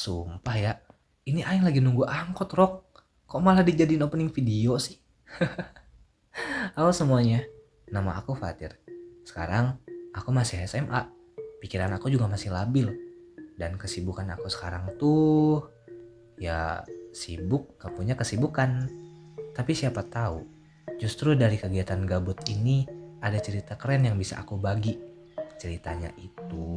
Sumpah ya, ini aing lagi nunggu angkot, Rok. Kok malah dijadiin opening video sih? Halo semuanya, nama aku Fatir. Sekarang aku masih SMA. Pikiran aku juga masih labil. Dan kesibukan aku sekarang tuh ya sibuk gak punya kesibukan. Tapi siapa tahu, justru dari kegiatan gabut ini ada cerita keren yang bisa aku bagi. Ceritanya itu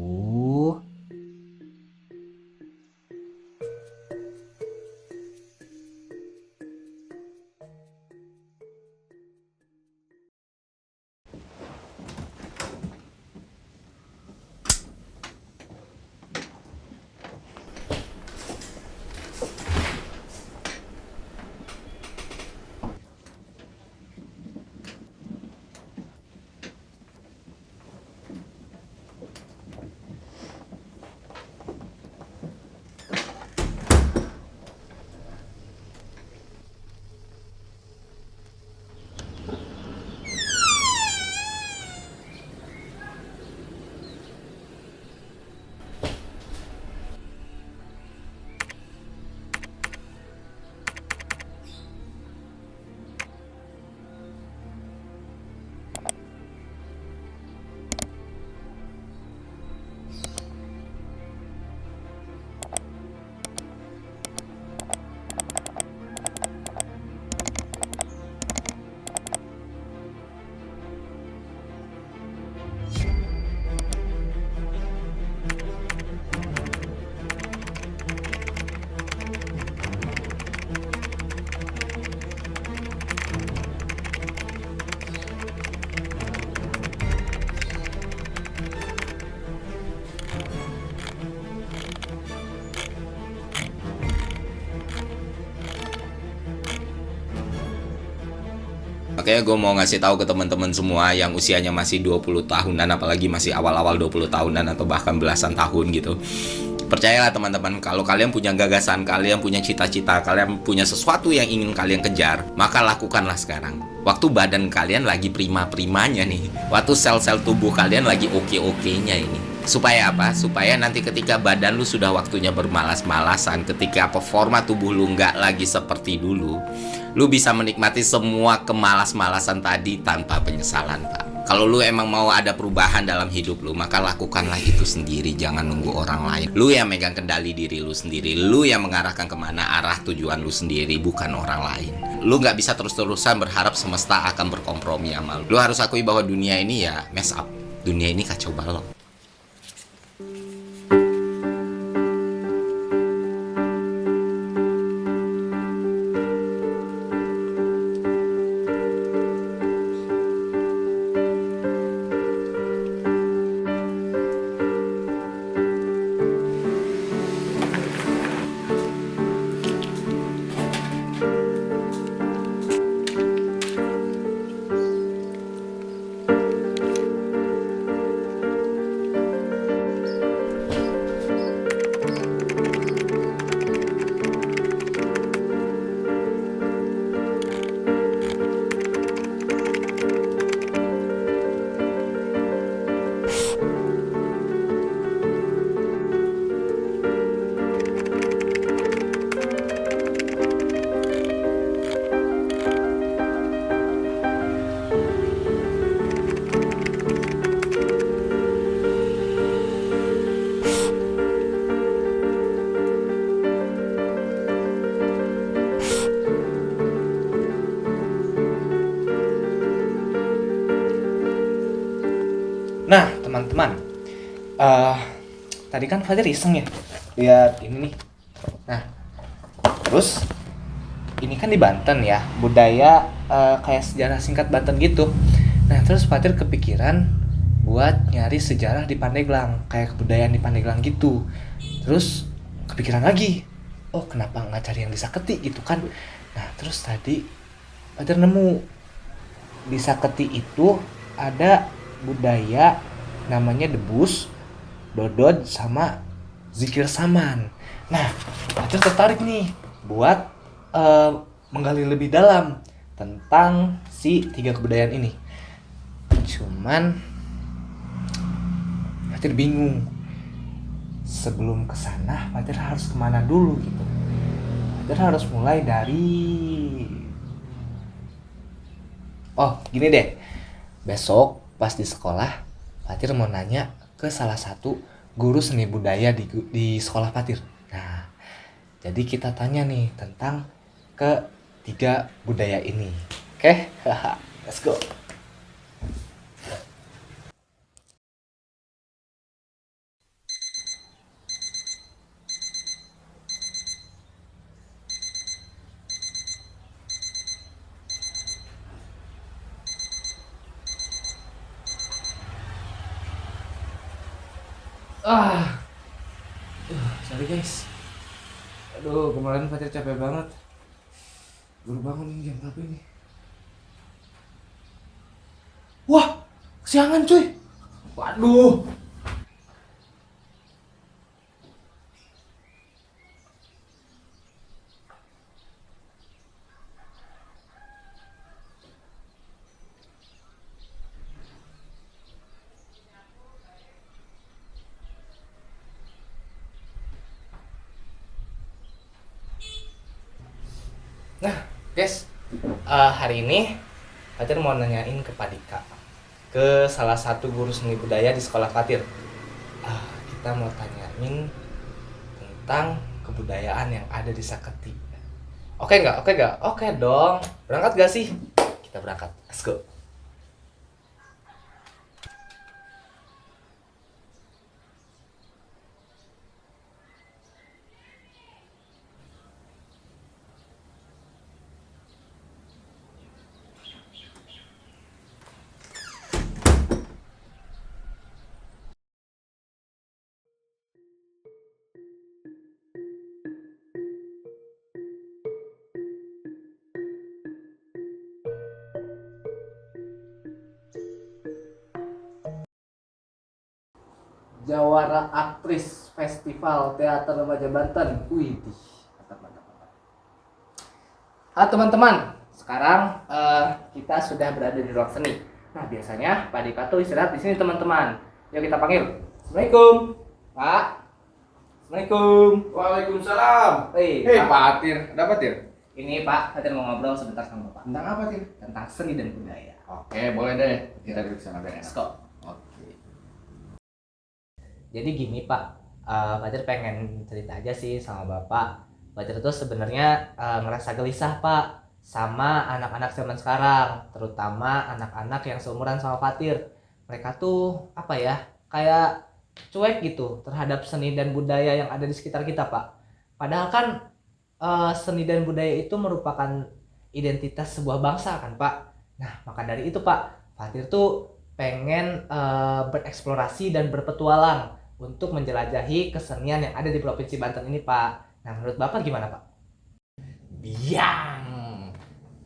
Makanya gue mau ngasih tahu ke teman-teman semua yang usianya masih 20 tahunan, apalagi masih awal-awal 20 tahunan atau bahkan belasan tahun gitu. Percayalah teman-teman, kalau kalian punya gagasan, kalian punya cita-cita, kalian punya sesuatu yang ingin kalian kejar, maka lakukanlah sekarang. Waktu badan kalian lagi prima-primanya nih. Waktu sel-sel tubuh kalian lagi oke-okenya ini. Supaya apa? Supaya nanti ketika badan lu sudah waktunya bermalas-malasan, ketika performa tubuh lu nggak lagi seperti dulu, lu bisa menikmati semua kemalas-malasan tadi tanpa penyesalan, Pak. Kalau lu emang mau ada perubahan dalam hidup lu, maka lakukanlah itu sendiri, jangan nunggu orang lain. Lu yang megang kendali diri lu sendiri, lu yang mengarahkan kemana arah tujuan lu sendiri, bukan orang lain. Lu nggak bisa terus-terusan berharap semesta akan berkompromi sama lu. Lu harus akui bahwa dunia ini ya mess up. Dunia ini kacau balau. Nah, teman-teman, eh tadi kan Fajar iseng ya lihat ini nih. Nah, terus ini kan di Banten ya, budaya kayak sejarah singkat Banten gitu. Nah, terus Fajar kepikiran buat nyari sejarah di Pandeglang, kayak kebudayaan di Pandeglang gitu. Terus kepikiran lagi, oh kenapa nggak cari yang di Saketi gitu kan? Nah, terus tadi Fajar nemu di Saketi itu ada budaya namanya debus, dodot, sama zikir saman. Nah, Fajar tertarik nih buat eh, menggali lebih dalam tentang si tiga kebudayaan ini. Cuman Fajar bingung sebelum ke sana Fatir harus kemana dulu gitu. Fatir harus mulai dari gini deh. Besok pas di sekolah Fatir mau nanya ke salah satu guru seni budaya di sekolah Fatir. Nah, jadi kita tanya nih tentang ketiga budaya ini. Oke? Let's go. Ah, sorry guys. Aduh, kemarin Fatir capek banget. Baru bangun jam berapa ini? Wah, kesiangan cuy. Waduh. Nah, guys, hari ini Fatir mau nanyain ke Padika, ke salah satu guru seni budaya di sekolah Fatir. Kita mau tanyain tentang kebudayaan yang ada di Saketi. Oke nggak? Oke nggak? Oke dong. Berangkat gak sih? Kita berangkat. Let's go. Jawara Aktris Festival Teater Remaja Banten. Wih, mantap, mantap, mantap. Halo teman-teman, sekarang kita sudah berada di ruang seni. Nah, biasanya Pak Dika tuh istirahat di sini teman-teman. Yuk kita panggil. Assalamualaikum, Pak. Assalamualaikum. Waalaikumsalam. Hei, Hei Pak Atir, ada apa Tir? Ini Pak, Fatir mau ngobrol sebentar sama Bapak Tentang apa Tir? tentang seni dan budaya. Oke, boleh deh. Kita duduk sana biar Let's enak. go. Oke. Jadi gini Pak, Fatir pengen cerita aja sih sama Bapak. Fatir tuh sebenarnya ngerasa gelisah Pak sama anak-anak zaman sekarang, terutama anak-anak yang seumuran sama Fatir. Mereka tuh apa ya, kayak cuek gitu terhadap seni dan budaya yang ada di sekitar kita Pak. Padahal kan seni dan budaya itu merupakan identitas sebuah bangsa kan Pak. Nah maka dari itu Pak, Fatir tuh pengen bereksplorasi dan berpetualang untuk menjelajahi kesenian yang ada di Provinsi Banten ini Pak. Nah menurut Bapak gimana Pak? Biang.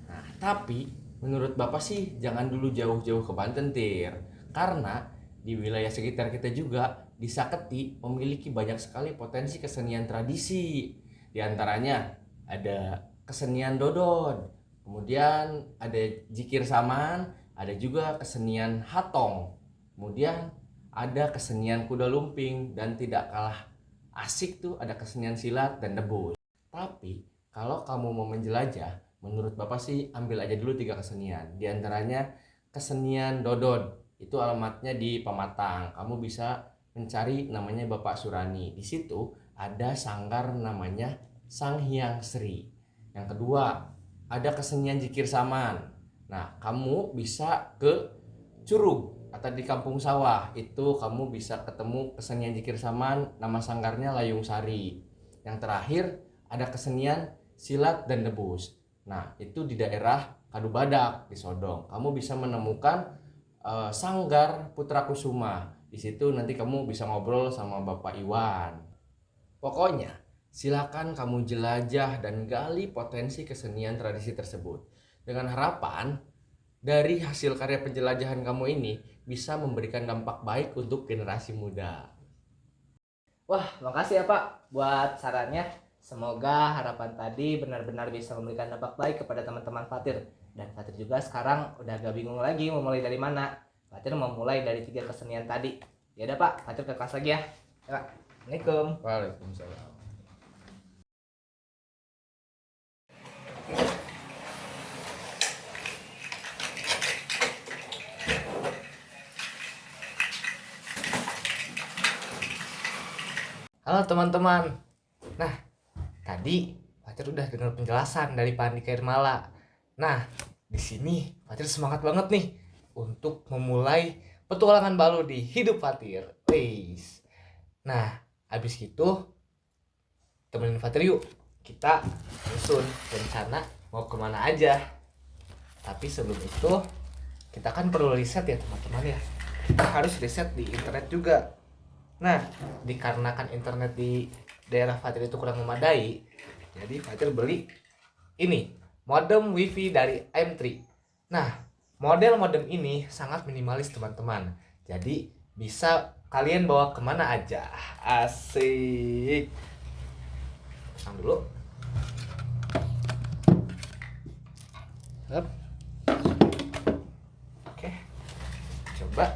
Nah, tapi menurut Bapak sih jangan dulu jauh-jauh ke Banten Tir. Karena di wilayah sekitar kita juga di Saketi memiliki banyak sekali potensi kesenian tradisi. Di antaranya ada kesenian dodon, kemudian ada jikir saman, ada juga kesenian hatong, kemudian ada kesenian kuda lumping, dan tidak kalah asik tuh ada kesenian silat dan debus. Tapi kalau kamu mau menjelajah, menurut Bapak sih ambil aja dulu 3 kesenian. Di antaranya kesenian dodon, itu alamatnya di Pematang. Kamu bisa mencari namanya Bapak Surani. Di situ ada sanggar namanya Sang Hyang Sri. Yang kedua, ada kesenian jikir saman. Nah, kamu bisa ke Curug atau di Kampung Sawah. Itu kamu bisa ketemu kesenian jikir saman, nama sanggarnya Layung Sari. Yang terakhir, ada kesenian silat dan debus. Nah, itu di daerah Kadubadak di Sodong. Kamu bisa menemukan sanggar Putra Kusuma. Di situ nanti kamu bisa ngobrol sama Bapak Iwan. Pokoknya, silakan kamu jelajah dan gali potensi kesenian tradisi tersebut. Dengan harapan dari hasil karya penjelajahan kamu ini bisa memberikan dampak baik untuk generasi muda. Wah, makasih ya Pak buat sarannya. Semoga harapan tadi benar-benar bisa memberikan dampak baik kepada teman-teman Fatir. Dan Fatir juga sekarang udah gak bingung lagi mau mulai dari mana. Fatir mau mulai dari 3 kesenian tadi. Ya udah Pak, Fatir ke kelas lagi ya. Ya Pak. Assalamualaikum. Waalaikumsalam. Halo teman-teman. Nah, tadi Fatir udah dengar penjelasan dari Pak Andika Irmala. Nah, di sini Fatir semangat banget nih untuk memulai petualangan baru di hidup Fatir. Wis. Nah, habis itu temenin Fatir yuk. Kita susun rencana mau kemana aja. Tapi sebelum itu kita kan perlu riset ya teman-teman ya. Kita harus riset di internet juga. Nah, dikarenakan internet di daerah Fatir itu kurang memadai, jadi Fatir beli ini modem wifi dari M3. Nah, model modem ini sangat minimalis teman-teman. Jadi bisa kalian bawa kemana aja. Asik. Pasang dulu. Hup. Oke, coba.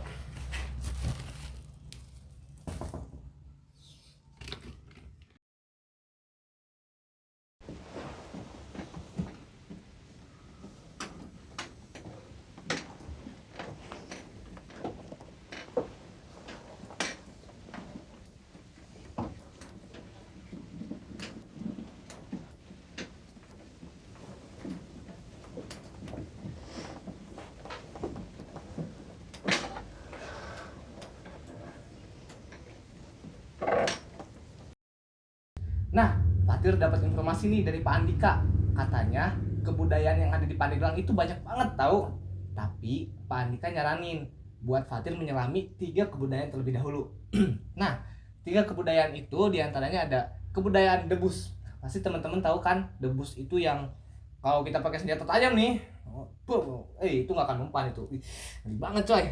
Nah, Fatir dapat informasi nih dari Pak Andika. Katanya kebudayaan yang ada di Pandeglang itu banyak banget tahu. Tapi Pak Andika nyaranin buat Fatir menyelami 3 kebudayaan terlebih dahulu. Nah, 3 kebudayaan itu diantaranya ada kebudayaan debus. Pasti teman-teman tahu kan, debus itu yang kalau kita pakai senjata tajam nih, itu nggak akan mempan itu. Ngeri banget coy.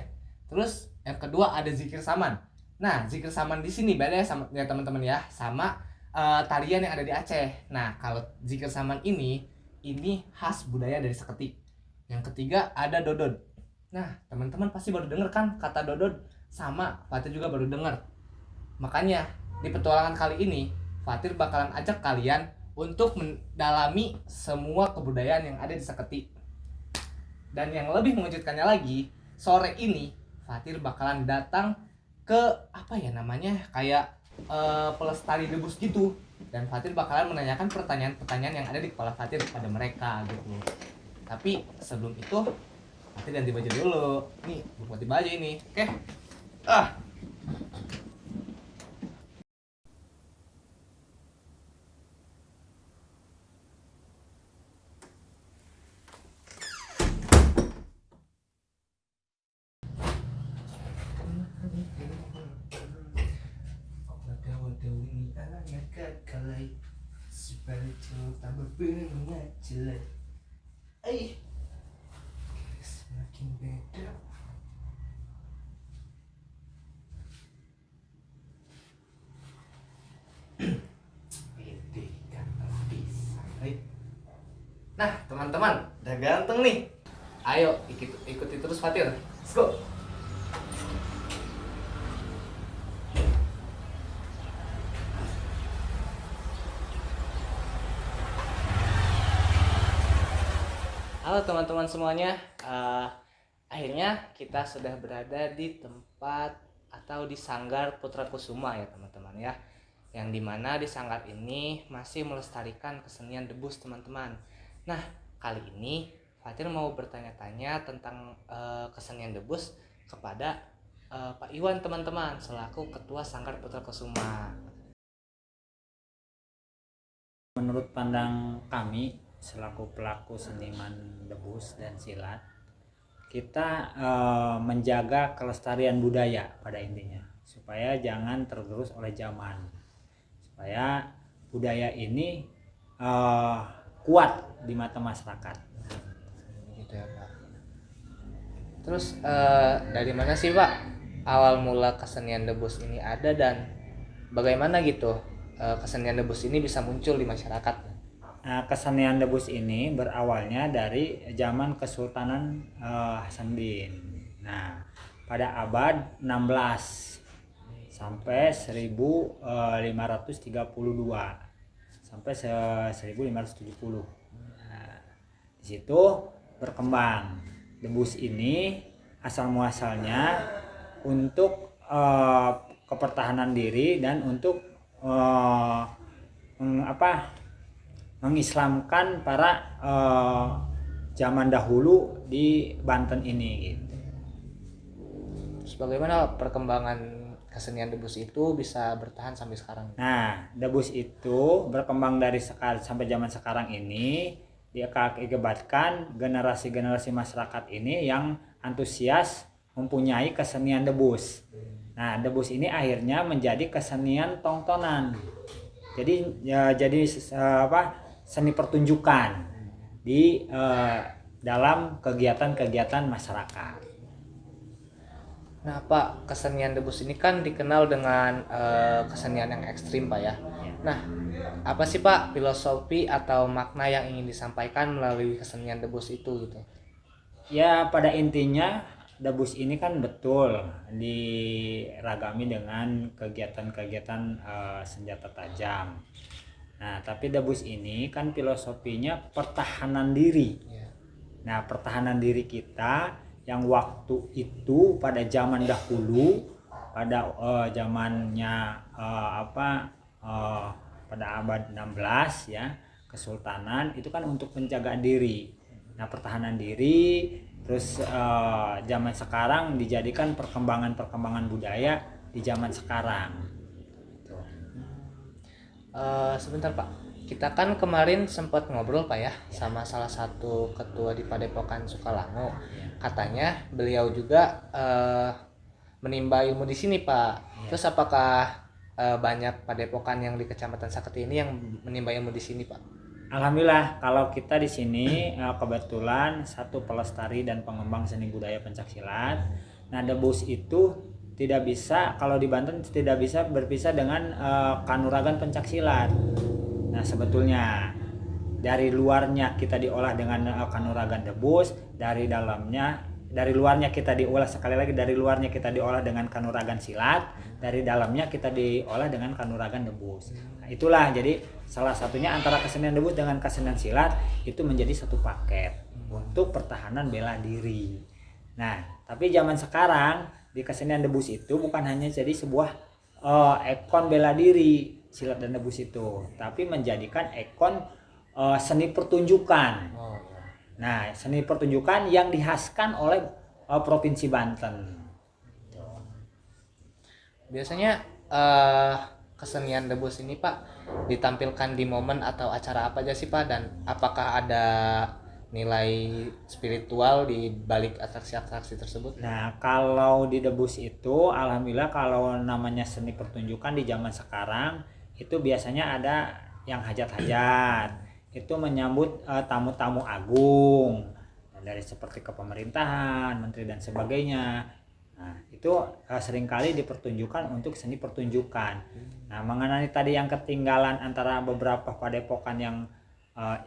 Terus yang kedua ada zikir saman. Nah, zikir saman di sini beda ya sama ya teman-teman ya, sama tarian yang ada di Aceh. Nah, kalau zikir saman ini khas budaya dari Seketi. Yang ketiga ada dodod. Nah, teman-teman pasti baru dengar kan kata dodod, sama Fatir juga baru dengar. Makanya di petualangan kali ini Fatir bakalan ajak kalian untuk mendalami semua kebudayaan yang ada di Seketi. Dan yang lebih mengejutkannya lagi, sore ini Fatir bakalan datang ke apa ya namanya, kayak pelestari debus gitu, dan Fatir bakalan menanyakan pertanyaan-pertanyaan yang ada di kepala Fatir kepada mereka gitu. Tapi sebelum itu Fatir ganti baju dulu. Nih, buat ganti baju ini. Oke. Ah. Semakin beda. Nah, teman-teman, udah ganteng nih. Ayo ikuti terus Fatir. Let's go. Halo teman-teman semuanya, akhirnya kita sudah berada di tempat atau di Sanggar Putra Kusuma ya teman-teman ya. Yang dimana di sanggar ini masih melestarikan kesenian debus teman-teman. Nah, kali ini Fatir mau bertanya-tanya tentang kesenian debus kepada Pak Iwan teman-teman, selaku Ketua Sanggar Putra Kusuma. Menurut pandang kami selaku pelaku seniman debus dan silat, kita menjaga kelestarian budaya pada intinya supaya jangan tergerus oleh zaman, supaya budaya ini kuat di mata masyarakat. Gitu ya Pak. Terus dari mana sih Pak awal mula kesenian debus ini ada, dan bagaimana gitu kesenian debus ini bisa muncul di masyarakat? Nah, kesenian debus ini berawalnya dari zaman Kesultanan Hasanuddin. Nah, pada abad 16 sampai 1532 sampai 1570. Nah, di situ berkembang debus ini asal muasalnya untuk kepertahanan diri dan untuk mengislamkan para zaman dahulu di Banten ini gitu. Terus bagaimana perkembangan kesenian debus itu bisa bertahan sampai sekarang? Nah, debus itu berkembang dari sampai zaman sekarang ini, diakibatkan generasi-generasi masyarakat ini yang antusias mempunyai kesenian debus. Nah, debus ini akhirnya menjadi kesenian tontonan. Jadi seni pertunjukan di dalam kegiatan-kegiatan masyarakat. Nah, Pak, kesenian debus ini kan dikenal dengan kesenian yang ekstrim, Pak ya. Nah, apa sih Pak filosofi atau makna yang ingin disampaikan melalui kesenian debus itu gitu? Ya, pada intinya debus ini kan betul diragami dengan kegiatan-kegiatan senjata tajam. Nah, tapi debus ini kan filosofinya pertahanan diri. Nah, pertahanan diri kita yang waktu itu pada zaman dahulu, pada zamannya pada abad 16 ya, kesultanan itu kan untuk penjagaan diri. Nah, pertahanan diri terus zaman sekarang dijadikan perkembangan budaya di zaman sekarang. Sebentar Pak, kita kan kemarin sempat ngobrol Pak ya sama salah satu ketua di Padepokan Sukalango. Katanya beliau juga menimba ilmu di sini Pak. Terus apakah banyak padepokan yang di Kecamatan Saketi ini yang menimba ilmu di sini Pak? Alhamdulillah, kalau kita di sini kebetulan satu pelestari dan pengembang seni budaya pencaksilat. Nah, debus itu tidak bisa, kalau di Banten tidak bisa berpisah dengan kanuragan pencaksilat. Nah, sebetulnya dari luarnya kita diolah dengan kanuragan debus, dari luarnya kita diolah, sekali lagi dari luarnya kita diolah dengan kanuragan silat, dari dalamnya kita diolah dengan kanuragan debus. Nah, itulah jadi salah satunya antara kesenian debus dengan kesenian silat itu menjadi satu paket untuk pertahanan bela diri. Nah, tapi zaman sekarang di kesenian debus itu bukan hanya jadi sebuah ikon bela diri silat dan debus itu, tapi menjadikan ikon seni pertunjukan. Nah, seni pertunjukan yang dikhaskan oleh Provinsi Banten. Biasanya kesenian debus ini Pak ditampilkan di momen atau acara apa aja sih Pak, dan apakah ada nilai spiritual di balik atraksi-atraksi tersebut? Nah, kalau di debus itu alhamdulillah kalau namanya seni pertunjukan di zaman sekarang itu biasanya ada yang hajat-hajat. Itu menyambut tamu-tamu agung dari seperti kepemerintahan, menteri dan sebagainya. Nah, itu seringkali dipertunjukkan untuk seni pertunjukan. Nah, mengenai tadi yang ketinggalan antara beberapa padepokan yang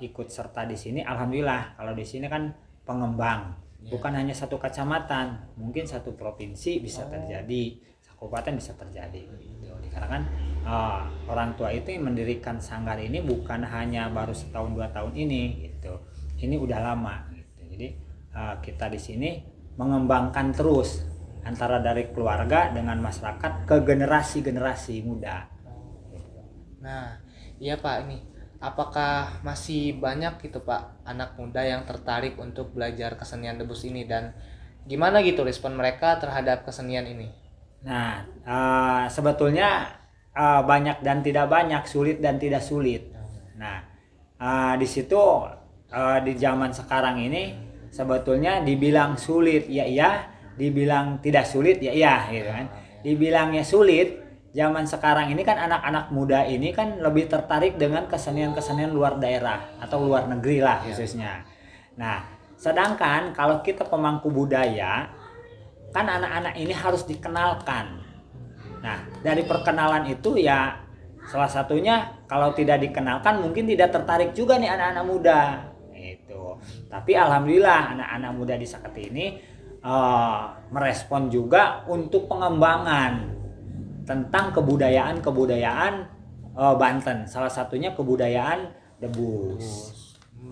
ikut serta di sini, alhamdulillah kalau di sini kan pengembang, bukan hanya satu kecamatan, mungkin satu provinsi bisa terjadi, kabupaten bisa terjadi. Karena kan orang tua itu yang mendirikan sanggar ini bukan hanya baru setahun 2 tahun ini gitu. Ini udah lama gitu. Jadi kita di sini mengembangkan terus antara dari keluarga dengan masyarakat ke generasi muda. Nah, iya Pak, ini apakah masih banyak gitu Pak anak muda yang tertarik untuk belajar kesenian debus ini, dan gimana gitu respon mereka terhadap kesenian ini? Nah, sebetulnya banyak dan tidak banyak, sulit dan tidak sulit. Nah, di situ di zaman sekarang ini sebetulnya dibilang sulit ya iya, dibilang tidak sulit ya iya gitu kan. Dibilangnya sulit, zaman sekarang ini kan anak-anak muda ini kan lebih tertarik dengan kesenian-kesenian luar daerah atau luar negeri lah khususnya. Nah, sedangkan kalau kita pemangku budaya kan anak-anak ini harus dikenalkan. Nah, dari perkenalan itu ya salah satunya kalau tidak dikenalkan mungkin tidak tertarik juga nih anak-anak muda. Itu. Tapi alhamdulillah anak-anak muda di Saketi ini merespon juga untuk pengembangan. tentang kebudayaan Banten. Salah satunya kebudayaan debus.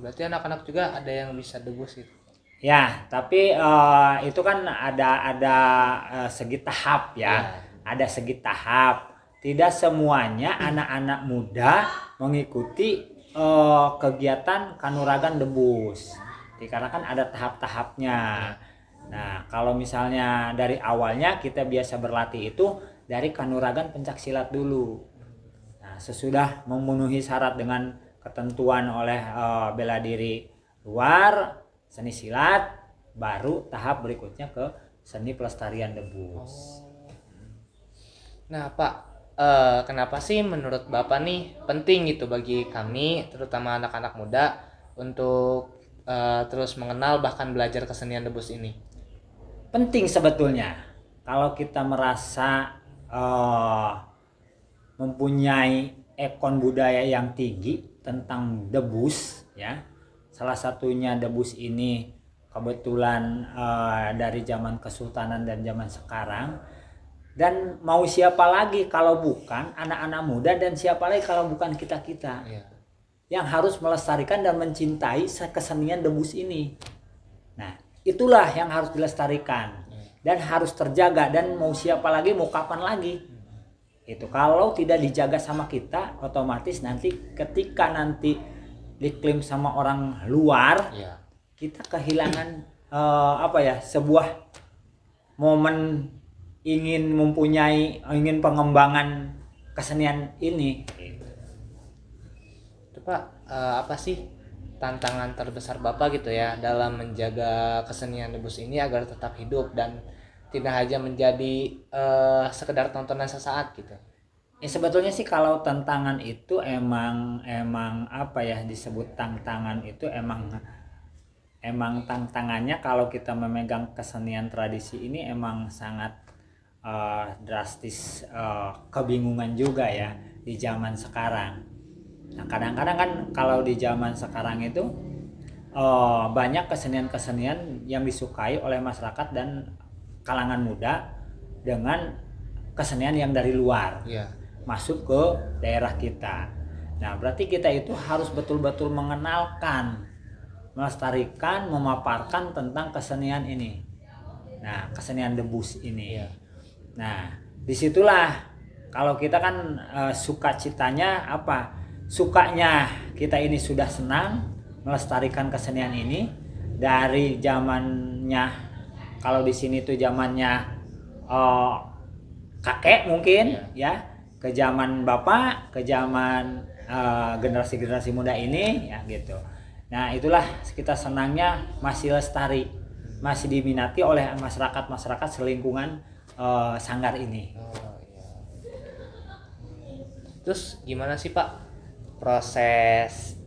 Berarti anak-anak juga ada yang bisa debus gitu. Ya, tapi itu kan ada segi tahap ya. Ada segi tahap. Tidak semuanya anak-anak muda mengikuti kegiatan kanuragan debus. Karena kan ada tahap-tahapnya. Nah, kalau misalnya dari awalnya kita biasa berlatih itu dari kanuragan pencaksilat dulu. Nah, sesudah memenuhi syarat dengan ketentuan oleh bela diri luar, seni silat, baru tahap berikutnya ke seni pelestarian debus. Nah, Pak, kenapa sih menurut Bapak nih penting gitu bagi kami, terutama anak-anak muda, untuk terus mengenal bahkan belajar kesenian debus ini? Penting sebetulnya kalau kita merasa mempunyai ekon budaya yang tinggi tentang debus ya. Salah satunya debus ini kebetulan dari zaman Kesultanan dan zaman sekarang. Dan mau siapa lagi kalau bukan anak-anak muda, dan siapa lagi kalau bukan kita-kita yang harus melestarikan dan mencintai kesenian debus ini. Nah, itulah yang harus dilestarikan dan harus terjaga, dan mau siapa lagi, mau kapan lagi. Itu kalau tidak dijaga sama kita, otomatis nanti ketika nanti diklaim sama orang luar, kita kehilangan sebuah momen ingin pengembangan kesenian ini. Itu Pak, apa sih tantangan terbesar Bapak gitu ya dalam menjaga kesenian debus ini agar tetap hidup dan tidak hanya menjadi sekedar tontonan sesaat gitu? Ya sebetulnya sih kalau tantangan itu emang disebut tantangan itu emang tantangannya kalau kita memegang kesenian tradisi ini emang sangat drastis, kebingungan juga ya di zaman sekarang. Nah, kadang-kadang kan kalau di zaman sekarang itu banyak kesenian-kesenian yang disukai oleh masyarakat dan kalangan muda dengan kesenian yang dari luar masuk ke daerah kita. Nah, berarti kita itu harus betul-betul mengenalkan, melestarikan, memaparkan tentang kesenian ini. Nah, kesenian debus ini. Nah, disitulah kalau kita kan sukacitanya sukanya kita ini sudah senang melestarikan kesenian ini dari zamannya, kalau di sini tuh zamannya kakek mungkin ya, ke zaman bapak, ke zaman generasi muda ini ya gitu. Nah, itulah kita senangnya masih lestari, masih diminati oleh masyarakat selingkungan Sanggar ini. Terus gimana sih Pak proses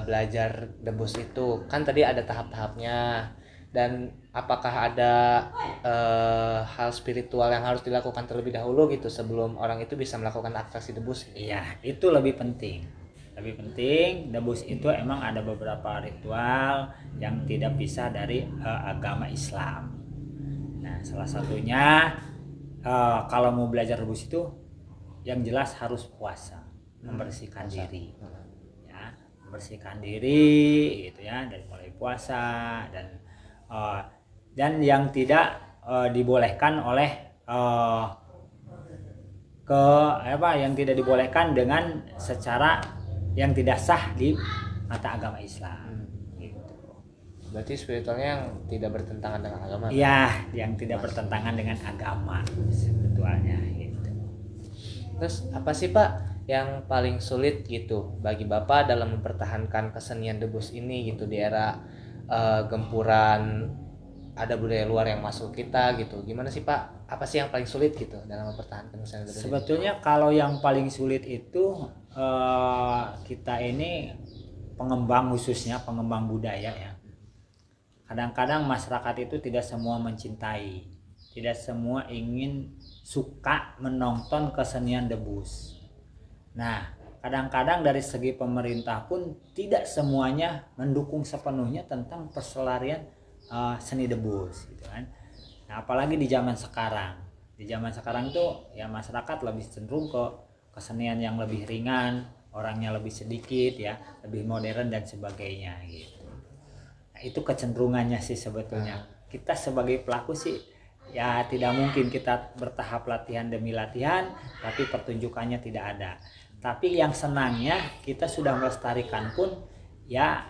belajar debus itu? Kan tadi ada tahap-tahapnya, dan apakah ada hal spiritual yang harus dilakukan terlebih dahulu gitu sebelum orang itu bisa melakukan atraksi debus? Iya, itu lebih penting. Debus itu emang ada beberapa ritual yang tidak bisa dari agama Islam. Nah, salah satunya kalau mau belajar debus itu yang jelas harus puasa, membersihkan diri. Ya, membersihkan diri gitu ya, dari mulai puasa dan yang tidak dibolehkan oleh yang tidak dibolehkan dengan secara yang tidak sah di mata agama Islam. Berarti spiritualnya yang tidak bertentangan dengan agama? Iya, yang tidak bertentangan dengan agama sebetulnya gitu. Terus apa sih Pak yang paling sulit gitu bagi Bapak dalam mempertahankan kesenian debus ini gitu di era gempuran ada budaya luar yang masuk kita gitu? Gimana sih Pak? Apa sih yang paling sulit gitu dalam mempertahankan kesenian debus sebetulnya ini? Kalau yang paling sulit itu kita ini khususnya pengembang budaya ya. Kadang-kadang masyarakat itu tidak semua mencintai, tidak semua ingin suka menonton kesenian debus. Nah, kadang-kadang dari segi pemerintah pun tidak semuanya mendukung sepenuhnya tentang pelestarian seni debus gitu kan. Nah, apalagi di zaman sekarang Di zaman sekarang tuh ya masyarakat lebih cenderung ke kesenian yang lebih ringan, orangnya lebih sedikit ya, lebih modern dan sebagainya gitu. Nah, itu kecenderungannya sih sebetulnya. Kita sebagai pelaku sih ya tidak mungkin kita bertahap latihan demi latihan, tapi pertunjukannya tidak ada. Tapi yang senangnya kita sudah melestarikan pun ya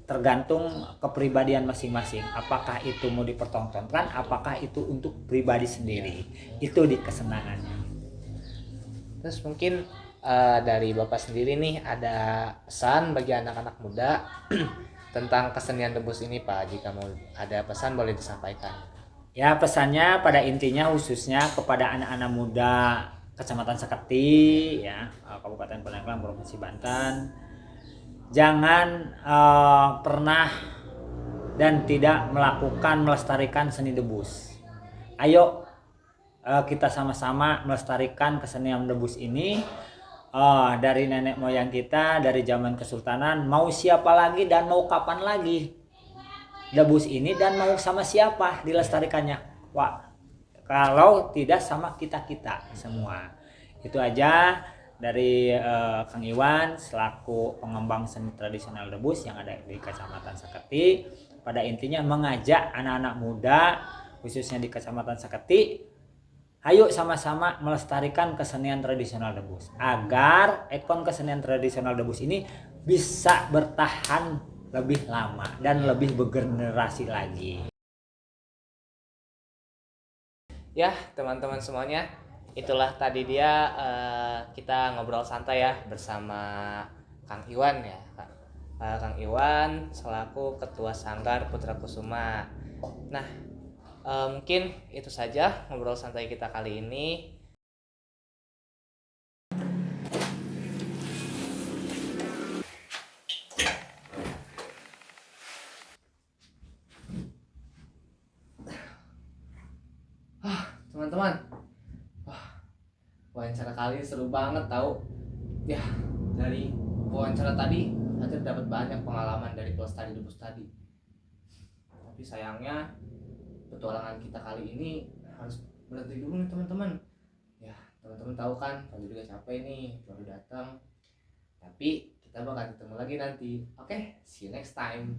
tergantung kepribadian masing-masing. Apakah itu mau dipertontonkan, apakah itu untuk pribadi sendiri. Itu di kesenangannya. Terus mungkin dari Bapak sendiri nih ada pesan bagi anak-anak muda tentang kesenian debus ini Pak. Jika mau ada pesan boleh disampaikan. Ya pesannya pada intinya khususnya kepada anak-anak muda Kecamatan Seketi ya, Kabupaten Pandeglang, Provinsi Banten. Jangan pernah dan tidak melakukan melestarikan seni debus. Ayo kita sama-sama melestarikan kesenian debus ini dari nenek moyang kita, dari zaman Kesultanan, mau siapa lagi dan mau kapan lagi debus ini dan mau sama siapa dilestarikannya. Wah, kalau tidak sama kita-kita semua. Itu aja dari Kang Iwan selaku pengembang seni tradisional debus yang ada di Kecamatan Seketi. Pada intinya mengajak anak-anak muda khususnya di Kecamatan Seketi, ayo sama-sama melestarikan kesenian tradisional debus agar ikon kesenian tradisional debus ini bisa bertahan lebih lama dan lebih bergenerasi lagi. Ya teman-teman semuanya, itulah tadi dia kita ngobrol santai ya bersama Kang Iwan ya. Kang Iwan selaku Ketua Sanggar Putra Kusuma. Nah mungkin itu saja ngobrol santai kita kali ini. Teman-teman, wawancara kali ini seru banget tahu. Ya, dari wawancara tadi Fatir dapat banyak pengalaman dari pelestari debus tadi. Tapi sayangnya petualangan kita kali ini harus berhenti dulu nih teman-teman. Ya, teman-teman tahu kan, Fatir juga capek nih baru datang. Tapi kita bakal ketemu lagi nanti. Oke, see you next time.